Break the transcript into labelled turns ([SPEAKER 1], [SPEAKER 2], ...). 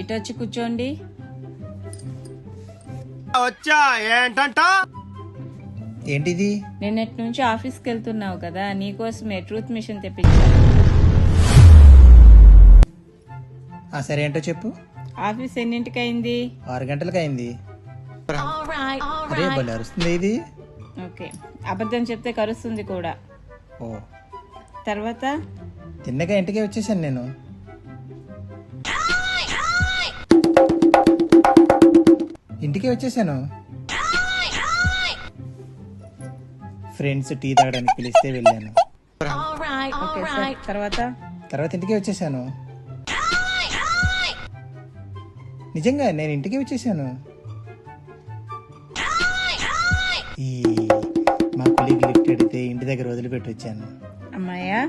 [SPEAKER 1] ఇటు వచ్చి కూర్చోండి.
[SPEAKER 2] వచ్చా ఏంటంట?
[SPEAKER 3] ఏంటిది?
[SPEAKER 1] నిన్నటి నుంచి ఆఫీస్కి వెళ్తున్నావు కదా, నీకోసమే ట్రూత్ మిషన్ తెప్పించాను.
[SPEAKER 3] సరే ఏంటో చెప్పు.
[SPEAKER 1] ఆఫీస్ ఎన్నింటికి అయింది?
[SPEAKER 3] 6 గంటలకు అయింది. అరే భలే అరుస్తుంది ఇది.
[SPEAKER 1] ఓకే, అబద్ధం చెప్తే కరుస్తుంది కూడా.
[SPEAKER 3] ఓ,
[SPEAKER 1] తర్వాత
[SPEAKER 3] తిన్నగా ఇంటికే వచ్చేసాను నేను. ఇంటికే వచ్చేసాను. ఫ్రెండ్స్ టీ తాగడానికి పిలిస్తే వెళ్ళాను.
[SPEAKER 1] ఓకే సార్,
[SPEAKER 3] తర్వాత ఇంటికే వచ్చేసాను. నిజంగా నేను ఇంటికే వచ్చేసాను. ఈ మా కొలీగ్ లిఫ్ట్ అడిగితే ఇంటి దగ్గర వదిలిపెట్టి వచ్చాను.
[SPEAKER 1] అమ్మాయ్యా.